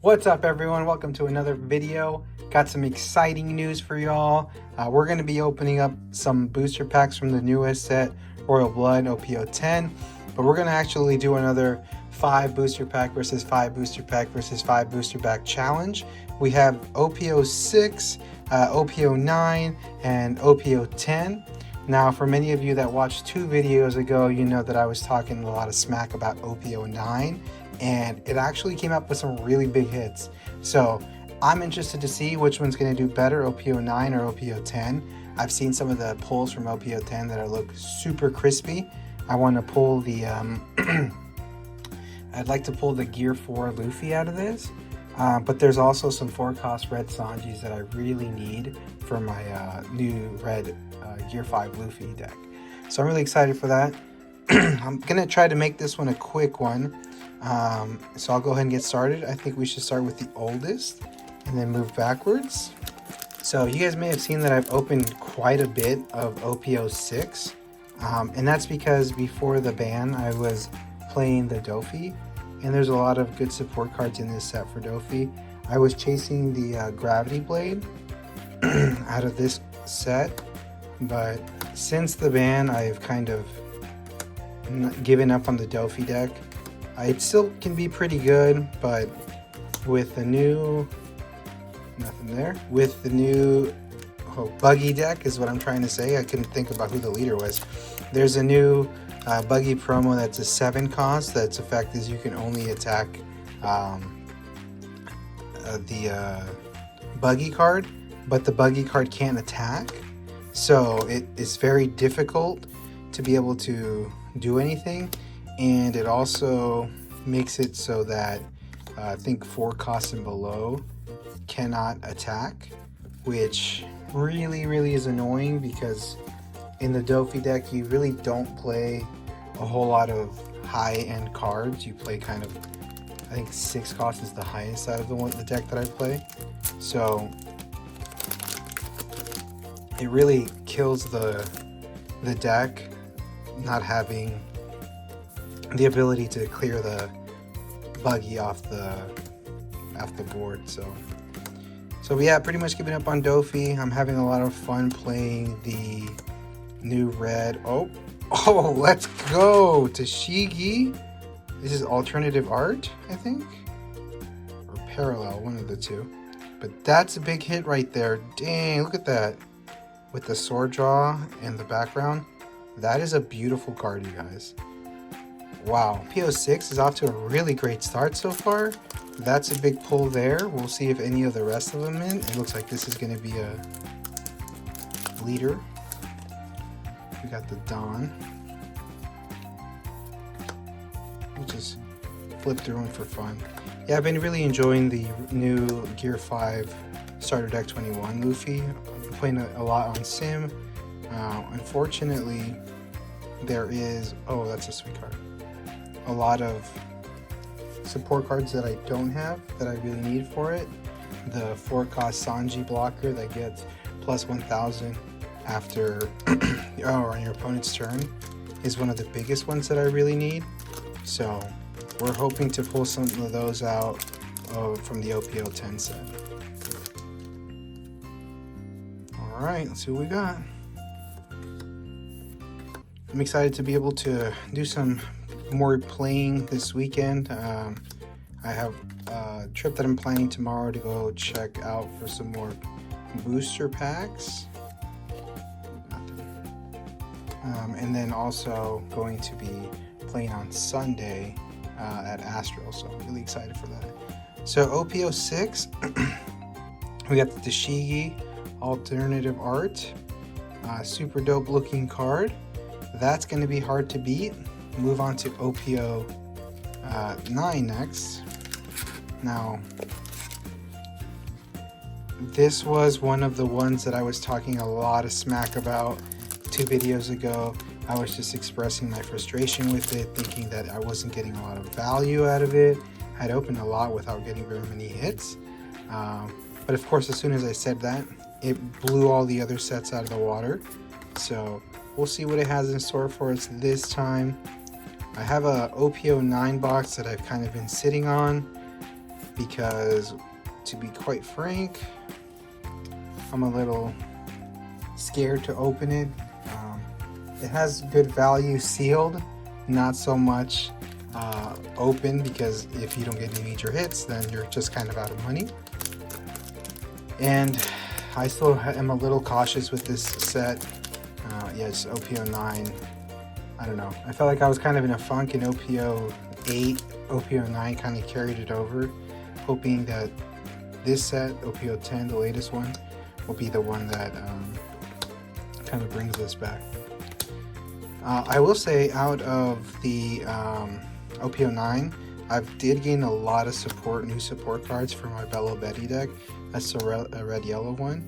What's up, everyone? Welcome to another video. Got some exciting news for y'all. We're going to be opening up some booster packs from the newest set, Royal Blood OP10, but we're going to actually do another 5 booster pack versus 5 booster pack versus 5 booster pack challenge. We have OP06, OP09, and OP10. Now, for many of you that watched 2 videos ago, you know that I was talking a lot of smack about OP09, and it actually came up with some really big hits. So I'm interested to see which one's going to do better, OP09 or OP10. I've seen some of the pulls from OP10 that look super crispy. I want to pull the I'd like to pull the Gear 4 Luffy out of this, but there's also some 4-cost red Sanjis that I really need for my new red Gear 5 Luffy deck. So I'm really excited for that. I'm gonna try to make this one a quick one. So I'll go ahead and get started. I think we should start with the oldest and then move backwards. So you guys may have seen that I've opened quite a bit of OP06, and that's because before the ban I was playing the Dofi, and there's a lot of good support cards in this set for Dofi. I was chasing the Gravity Blade out of this set, but since the ban I've kind of given up on the Dofi deck. It still can be pretty good, but with the new, nothing there, with the new buggy deck is what I'm trying to say. I couldn't think about who the leader was. There's a new buggy promo that's a 7 cost. That's effect is you can only attack the buggy card, but the buggy card can't attack. So it is very difficult to be able to do anything. And it also makes it so that I think 4 costs and below cannot attack, which really is annoying because in the Dofi deck you really don't play a whole lot of high-end cards. You play kind of, I think 6 costs is the highest out of the deck that I play. So it really kills the deck not having the ability to clear the buggy off the board. So yeah, pretty much giving up on Dofi. I'm having a lot of fun playing the new red. Oh, let's go Tashigi. This is alternative art, I think, or parallel, one of the two. But that's a big hit right there. Dang, look at that with the sword draw and the background. That is a beautiful card, you guys. Wow, OP06 is off to a really great start so far. That's a big pull there. We'll see if any of the rest of them in. It looks like this is going to be a leader. We got the Dawn. We'll just flip through them for fun. Yeah, I've been really enjoying the new Gear 5 Starter Deck 21 Luffy. I've been playing a lot on Sim. Unfortunately, there is... Oh, that's a sweet card. A lot of support cards that I don't have that I really need for it. The 4-cost Sanji blocker that gets plus 1000 after on your opponent's turn is one of the biggest ones that I really need. So we're hoping to pull some of those out from the OP10 set. Alright, let's see what we got. I'm excited to be able to do some more playing this weekend. I have a trip that I'm planning tomorrow to go check out for some more booster packs. And then also going to be playing on Sunday at Astro, so I'm really excited for that. So OP06, we got the Tashigi alternative art, super dope looking card. That's going to be hard to beat. Move on to OP09 next. Now, this was one of the ones that I was talking a lot of smack about 2 videos ago. I was just expressing my frustration with it, thinking that I wasn't getting a lot of value out of it. I'd opened a lot without getting very many hits. But of course, as soon as I said that, it blew all the other sets out of the water. So we'll see what it has in store for us this time. I have a OP09 box that I've kind of been sitting on. because, to be quite frank, I'm a little scared to open it. It has good value sealed, not so much open, because if you don't get any major hits, then you're just kind of out of money. And I still am a little cautious with this set. Yeah, it's OP09. I don't know. I felt like I was kind of in a funk in OP08. OP09 kind of carried it over, hoping that this set, OP10, the latest one, will be the one that kind of brings us back. I will say, out of the OP09, I did gain a lot of new support cards for my Bello Betty deck. That's a red-yellow one.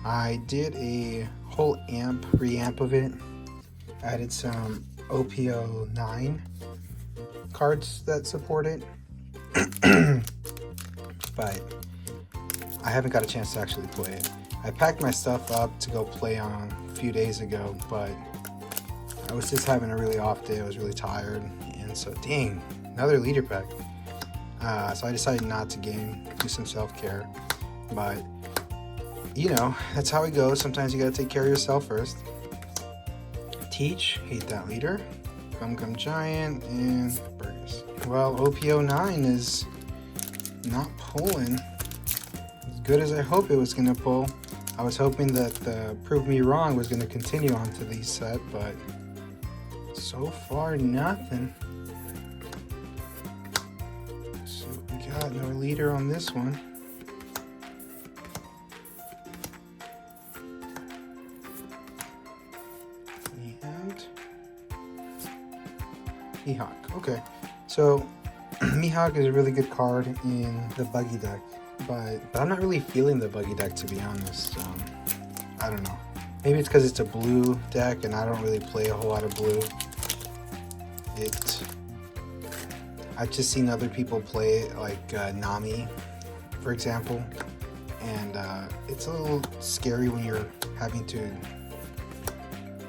I did a whole reamp of it. Added some OP09 cards that support it. But I haven't got a chance to actually play it. I packed my stuff up to go play on a few days ago, but I was just having a really off day. I was really tired, and so dang, another leader pack. So I decided not to game, do some self-care. But you know, that's how it goes. Sometimes you gotta take care of yourself first. Teach, hate that leader. Gum Giant and Burgess. Well, OP09 is not pulling as good as I hoped it was gonna pull. I was hoping that the Prove Me Wrong was gonna continue on to these set, but so far nothing. So we got no leader on this one. And Mihawk. Okay, so Mihawk is a really good card in the buggy deck, but I'm not really feeling the buggy deck, to be honest. I don't know. Maybe it's because it's a blue deck and I don't really play a whole lot of blue. I've just seen other people play it, like Nami, for example, and it's a little scary when you're having to,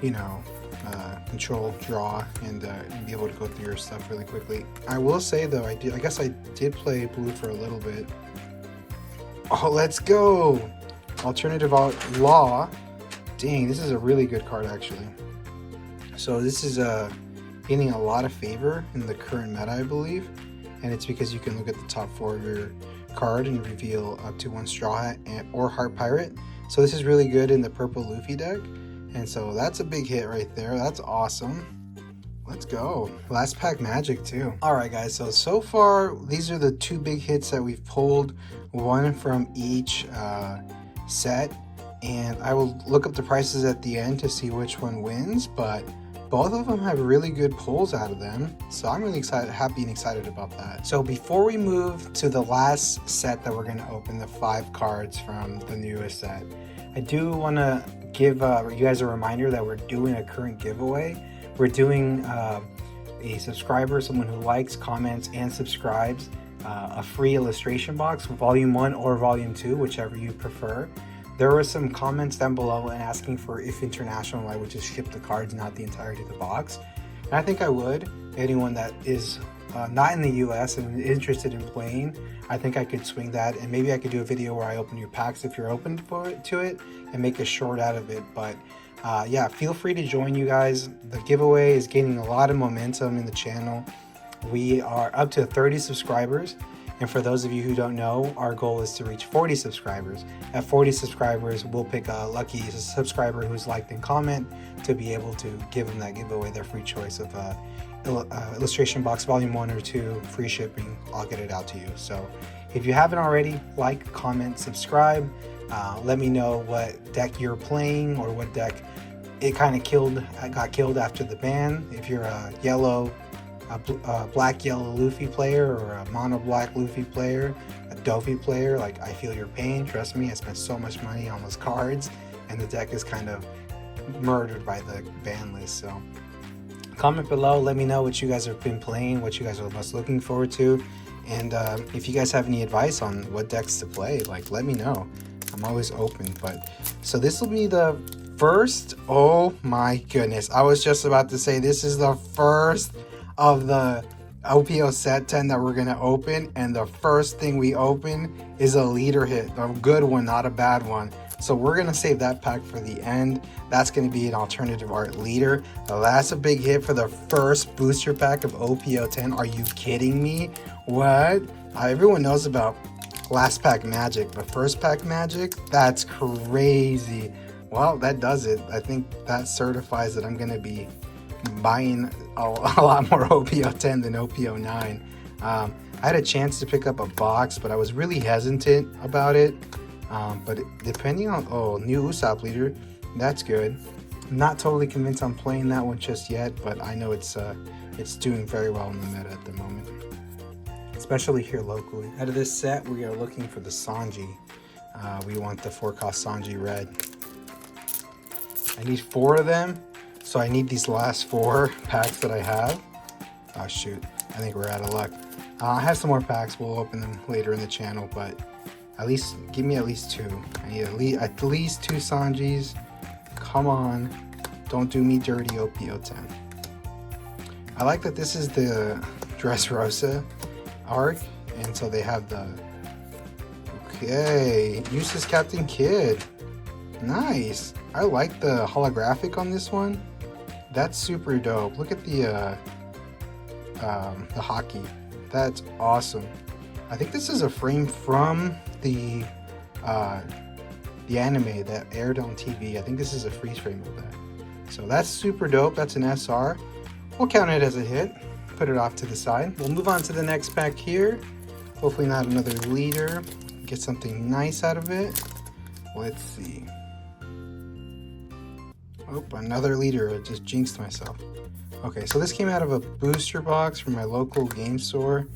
you know, control draw and be able to go through your stuff really quickly. I will say though, I guess I did play blue for a little bit. Oh, let's go! Alternative Law. Dang, this is a really good card actually. So this is gaining a lot of favor in the current meta, I believe, and it's because you can look at the top 4 of your card and reveal up to 1 Straw Hat or Heart Pirate. So this is really good in the purple Luffy deck, and so that's a big hit right there. That's awesome. Let's go. Last pack magic too. Alright guys, so far these are the 2 big hits that we've pulled, one from each set, and I will look up the prices at the end to see which one wins, but both of them have really good pulls out of them, so I'm really happy and excited about that. So before we move to the last set that we're going to open, the 5 cards from the newest set, I do want to give you guys a reminder that we're doing a current giveaway. We're doing a subscriber, someone who likes, comments, and subscribes, a free illustration box, volume 1 or volume 2, whichever you prefer. There were some comments down below and asking for if international I would just ship the cards, not the entirety of the box. And I think I would. Anyone that is not in the US and interested in playing, I think I could swing that, and maybe I could do a video where I open your packs if you're open to it and make a short out of it. But yeah, feel free to join, you guys. The giveaway is gaining a lot of momentum in the channel. We are up to 30 subscribers. And for those of you who don't know, our goal is to reach 40 subscribers. At 40 subscribers, we'll pick a lucky subscriber who's liked and comment to be able to give them that giveaway, their free choice of illustration box volume 1 or 2, free shipping. I'll get it out to you. So if you haven't already, like, comment, subscribe. Let me know what deck you're playing or what deck it kind of got killed after the ban. If you're a black-yellow Luffy player or a mono-black Luffy player, a Dofi player, like, I feel your pain. Trust me, I spent so much money on those cards, and the deck is kind of murdered by the ban list. So comment below, let me know what you guys have been playing, what you guys are most looking forward to, and if you guys have any advice on what decks to play, like, let me know. I'm always open. But so this will be the first, oh my goodness, I was just about to say this is the first of the OPO set 10 that we're gonna open, and the first thing we open is a leader hit, a good one, not a bad one. So we're gonna save that pack for the end. That's gonna be an alternative art leader. That's a big hit for the first booster pack of OPO10. Are you kidding me? What? Everyone knows about last pack magic, but first pack magic? That's crazy. Well, that does it. I think that certifies that I'm gonna be buying a lot more OP10 than OP09. I had a chance to pick up a box, but I was really hesitant about it. But depending on, new Usopp leader, that's good. I'm not totally convinced I'm playing that one just yet, but I know it's doing very well in the meta at the moment, especially here locally. Out of this set, we are looking for the Sanji. We want the 4-cost Sanji red. I need 4 of them, so I need these last 4 packs that I have. Oh shoot, I think we're out of luck. I have some more packs, we'll open them later in the channel, but at least, give me at least 2. I need at least 2 Sanjis. Come on, don't do me dirty, OPO10. I like that this is the Dressrosa arc, and so they have the, okay, uses Captain Kid. Nice. I like the holographic on this one. That's super dope. Look at the hockey. That's awesome. I think this is a frame from the anime that aired on TV. I think this is a freeze frame of that. So that's super dope. That's an SR. We'll count it as a hit. Put it off to the side. We'll move on to the next pack here. Hopefully not another leader. Get something nice out of it. Let's see. Oh, another leader. I just jinxed myself. Okay, so this came out of a booster box from my local game store.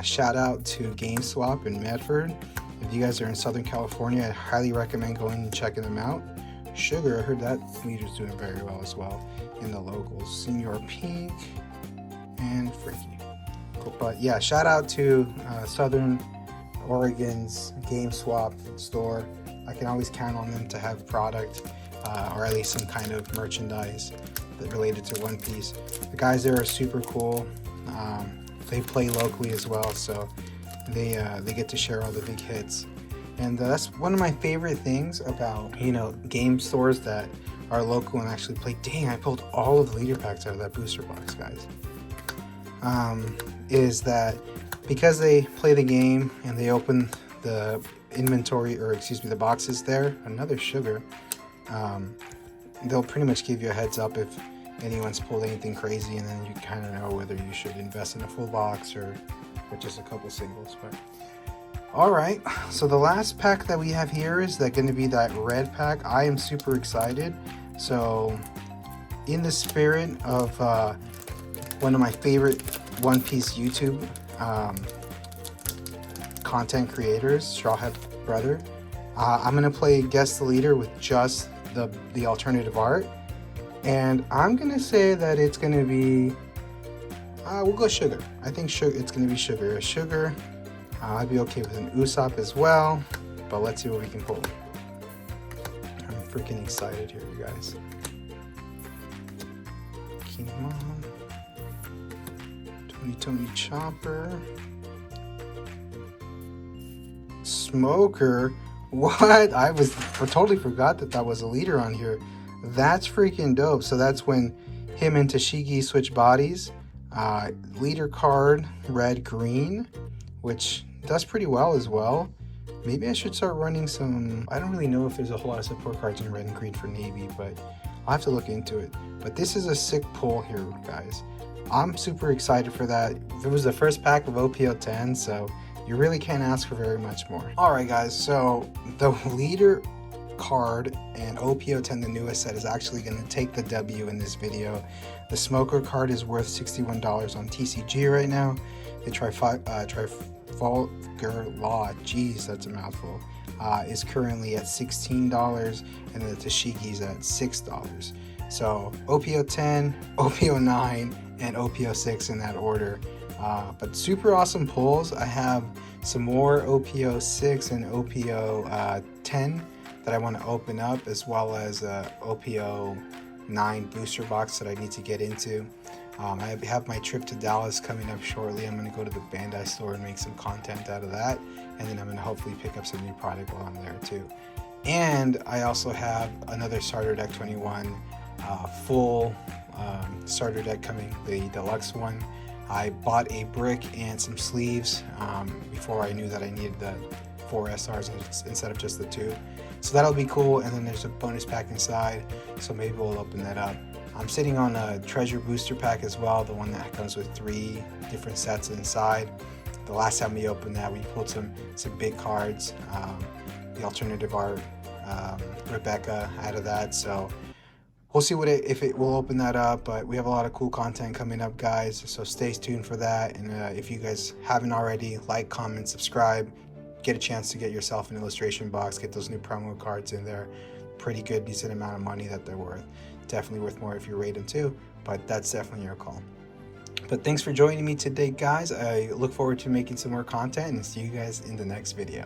Shout out to GameSwap in Medford. If you guys are in Southern California, I highly recommend going and checking them out. Sugar, I heard that leader's doing very well as well in the locals. Senior Pink and Freaky. Cool. But yeah, shout out to Southern Oregon's GameSwap store. I can always count on them to have product or at least some kind of merchandise that related to One Piece. The guys there are super cool. They play locally as well, so they get to share all the big hits. And that's one of my favorite things about, game stores that are local and actually play. Dang, I pulled all of the leader packs out of that booster box, guys. Is that because they play the game and they open the inventory, or excuse me, the boxes there, another sugar, they'll pretty much give you a heads up if anyone's pulled anything crazy, and then you kind of know whether you should invest in a full box or just a couple singles. But all right, so the last pack that we have here is going to be that red pack. I am super excited. So in the spirit of one of my favorite One Piece YouTube content creators, Strawhead Brother, I'm gonna play Guess the Leader with just the alternative art, and I'm gonna say that it's gonna be we'll go sugar. I think it's gonna be sugar. Sugar, I'd be okay with an Usopp as well, but let's see what we can pull. I'm freaking excited here, you guys. Come on. Tony Chopper. Smoker. What? I totally forgot that was a leader on here. That's freaking dope. So that's when him and Tashigi switch bodies. Leader card, red, green, which does pretty well as well. Maybe I should start running some. I don't really know if there's a whole lot of support cards in red and green for Navy, but I'll have to look into it. But this is a sick pull here, guys. I'm super excited for that. It was the first pack of OPO10, so you really can't ask for very much more. All right, guys, so the leader card and OPO10, the newest set, is actually going to take the W in this video. The Smoker card is worth $61 on TCG right now. The Trafalgar Law, geez, that's a mouthful, is currently at $16, and the Tashigi's at $6. So OPO10, OP09, and OP06 in that order. But super awesome pulls. I have some more OP06 and OP10 that I want to open up, as well as OP09 OP09 booster box that I need to get into. I have my trip to Dallas coming up shortly. I'm going to go to the Bandai store and make some content out of that, and then I'm going to hopefully pick up some new product while I'm there too. And I also have another starter deck 21 full starter deck coming, the deluxe one. I bought a brick and some sleeves before I knew that I needed the 4 SRs instead of just the 2. So that'll be cool, and then there's a bonus pack inside, so maybe we'll open that up. I'm sitting on a treasure booster pack as well, the one that comes with 3 different sets inside. The last time we opened that, we pulled some big cards, the alternative art Rebecca out of that, so we'll see if it will open that up. But we have a lot of cool content coming up, guys, so stay tuned for that. And if you guys haven't already, like, comment, subscribe, get a chance to get yourself an illustration box, get those new promo cards in there. Pretty good, decent amount of money that they're worth. Definitely worth more if you rate them too, but that's definitely your call. But thanks for joining me today, guys. I look forward to making some more content and see you guys in the next video.